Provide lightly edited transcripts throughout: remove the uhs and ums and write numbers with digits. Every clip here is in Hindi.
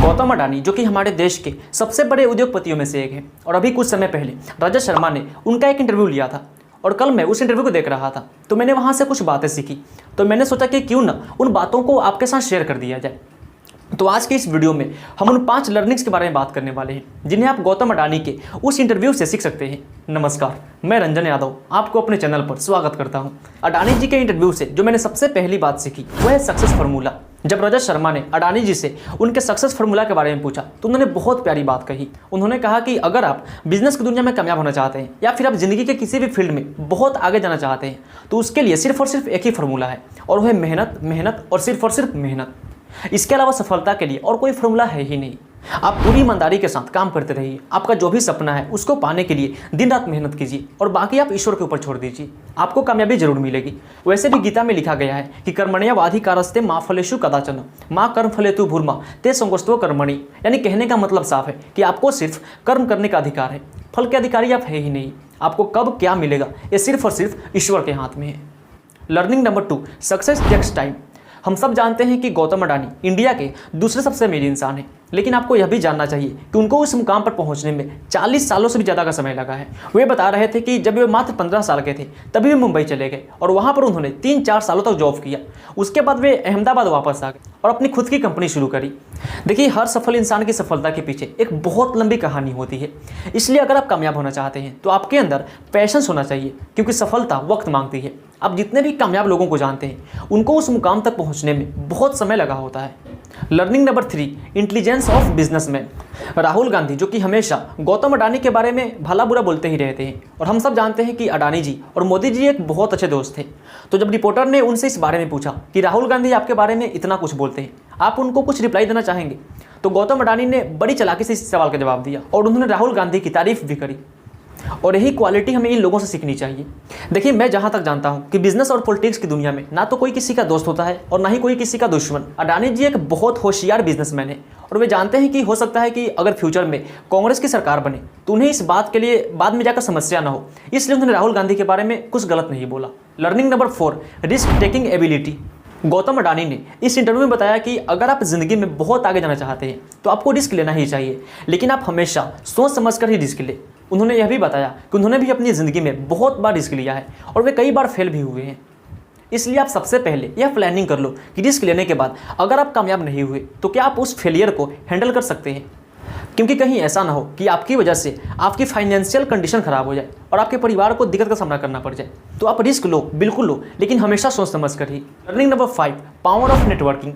गौतम अडानी जो कि हमारे देश के सबसे बड़े उद्योगपतियों में से एक है और अभी कुछ समय पहले रजत शर्मा ने उनका एक इंटरव्यू लिया था और कल मैं उस इंटरव्यू को देख रहा था तो मैंने वहाँ से कुछ बातें सीखी। तो मैंने सोचा कि क्यों ना उन बातों को आपके साथ शेयर कर दिया जाए। तो आज के इस वीडियो में हम उन 5 लर्निंग्स के बारे में बात करने वाले हैं जिन्हें आप गौतम अडानी के उस इंटरव्यू से सीख सकते हैं। नमस्कार, मैं रंजन यादव आपको अपने चैनल पर स्वागत करता हूं। अडानी जी के इंटरव्यू से जो मैंने सबसे पहली बात सीखी वह है सक्सेस फार्मूला। जब रजत शर्मा ने अडानी जी से उनके सक्सेस फार्मूला के बारे में पूछा तो उन्होंने बहुत प्यारी बात कही। उन्होंने कहा कि अगर आप बिजनेस की दुनिया में कामयाब होना चाहते हैं या फिर आप जिंदगी के किसी भी फील्ड में बहुत आगे जाना चाहते हैं तो उसके लिए सिर्फ और सिर्फ एक ही फार्मूला है और वह है मेहनत, मेहनत और सिर्फ मेहनत। इसके अलावा सफलता के लिए और कोई फार्मूला है ही नहीं। आप पूरी ईमानदारी के साथ काम करते रहिए। आपका जो भी सपना है उसको पाने के लिए दिन रात मेहनत कीजिए और बाकी आप ईश्वर के ऊपर छोड़ दीजिए। आपको कामयाबी जरूर मिलेगी। वैसे भी गीता में लिखा गया है कि कर्मण्येवाधिकारस्ते मा फलेषु कदाचन मा कर्म फलेतु भूर्मा ते संगोष्ठो कर्मणि। यानी कहने का मतलब साफ है कि आपको सिर्फ कर्म करने का अधिकार है, फल के अधिकारी आप है ही नहीं। आपको कब क्या मिलेगा ये सिर्फ और सिर्फ ईश्वर के हाथ में है। Learning number 2, success takes time. हम सब जानते हैं कि गौतम अडानी इंडिया के दूसरे सबसे अमीर इंसान हैं, लेकिन आपको यह भी जानना चाहिए कि उनको उस मुकाम पर पहुंचने में 40 सालों से भी ज़्यादा का समय लगा है। वे बता रहे थे कि जब वे मात्र 15 साल के थे तभी वे मुंबई चले गए और वहां पर उन्होंने 3-4 सालों तक जॉब किया। उसके बाद वे अहमदाबाद वापस आ गए और अपनी खुद की कंपनी शुरू करी। देखिए, हर सफल इंसान की सफलता के पीछे एक बहुत लंबी कहानी होती है। इसलिए अगर आप कामयाब होना चाहते हैं तो आपके अंदर पैशंस होना चाहिए, क्योंकि सफलता वक्त मांगती है। आप जितने भी कामयाब लोगों को जानते हैं उनको उस मुकाम तक पहुंचने में बहुत समय लगा होता है। Learning number 3, intelligence of businessman. Rahul Gandhi जो कि हमेशा गौतम अडानी के बारे में भला बुरा बोलते ही रहते हैं और हम सब जानते हैं कि अडानी जी और मोदी जी एक बहुत अच्छे दोस्त थे। तो जब रिपोर्टर ने उनसे इस बारे में पूछा कि राहुल गांधी आपके बारे में इतना कुछ बोलते हैं, आप उनको कुछ रिप्लाई देना चाहेंगे, तो गौतम अडानी ने बड़ी चालाकी से इस सवाल का जवाब दिया और उन्होंने राहुल गांधी की तारीफ भी करी। और यही क्वालिटी हमें इन लोगों से सीखनी चाहिए। देखिए, मैं जहां तक जानता हूं कि बिजनेस और पॉलिटिक्स की दुनिया में ना तो कोई किसी का दोस्त होता है और ना ही कोई किसी का दुश्मन। अडानी जी एक बहुत होशियार बिजनेसमैन है और वे जानते हैं कि हो सकता है कि अगर फ्यूचर में कांग्रेस की सरकार बने तो उन्हें इस बात के लिए बाद में जाकर समस्या ना हो, इसलिए उन्होंने राहुल गांधी के बारे में कुछ गलत नहीं बोला। Learning number 4, risk taking ability. Gautam Adani ने इस इंटरव्यू में बताया कि अगर आप ज़िंदगी में बहुत आगे जाना चाहते हैं तो आपको रिस्क लेना ही चाहिए, लेकिन आप हमेशा सोच समझकर ही रिस्क लें। उन्होंने यह भी बताया कि उन्होंने भी अपनी ज़िंदगी में बहुत बार रिस्क लिया है और वे कई बार फेल भी हुए हैं। इसलिए आप सबसे पहले यह प्लानिंग कर लो कि रिस्क लेने के बाद अगर आप कामयाब नहीं हुए तो क्या आप उस फेलियर को हैंडल कर सकते हैं, क्योंकि कहीं ऐसा ना हो कि आपकी वजह से आपकी फाइनेंशियल कंडीशन खराब हो जाए और आपके परिवार को दिक्कत का सामना करना पड़ जाए। तो आप रिस्क लो, बिल्कुल लो, लेकिन हमेशा सोच समझ कर ही। Learning number 5, power of networking.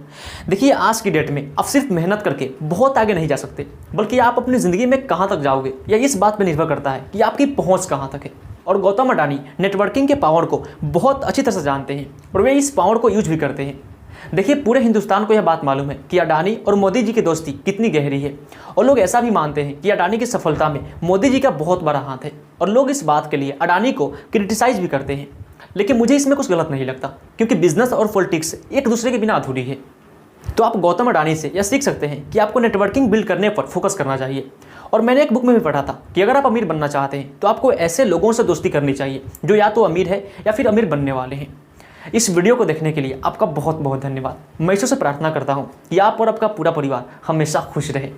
देखिए, आज की डेट में आप सिर्फ मेहनत करके बहुत आगे नहीं जा सकते, बल्कि आप अपनी ज़िंदगी में कहाँ तक जाओगे यह इस बात पर निर्भर करता है कि आपकी पहुँच कहाँ तक है। और गौतम अडानी नेटवर्किंग के पावर को बहुत अच्छी तरह से जानते हैं और वे इस पावर को यूज भी करते हैं। देखिए, पूरे हिंदुस्तान को यह बात मालूम है कि अडानी और मोदी जी की दोस्ती कितनी गहरी है और लोग ऐसा भी मानते हैं कि अडानी की सफलता में मोदी जी का बहुत बड़ा हाथ है और लोग इस बात के लिए अडानी को क्रिटिसाइज भी करते हैं। लेकिन मुझे इसमें कुछ गलत नहीं लगता, क्योंकि बिजनेस और पॉलिटिक्स एक दूसरे के बिना अधूरी है। तो आप गौतम अडानी से यह सीख सकते हैं कि आपको नेटवर्किंग बिल्ड करने पर फोकस करना चाहिए। और मैंने एक बुक में भी पढ़ा था कि अगर आप अमीर बनना चाहते हैं तो आपको ऐसे लोगों से दोस्ती करनी चाहिए जो या तो अमीर है या फिर अमीर बनने वाले हैं। इस वीडियो को देखने के लिए आपका बहुत बहुत धन्यवाद। मैं ईश्वर से प्रार्थना करता हूँ कि आप और आपका पूरा परिवार हमेशा खुश रहे।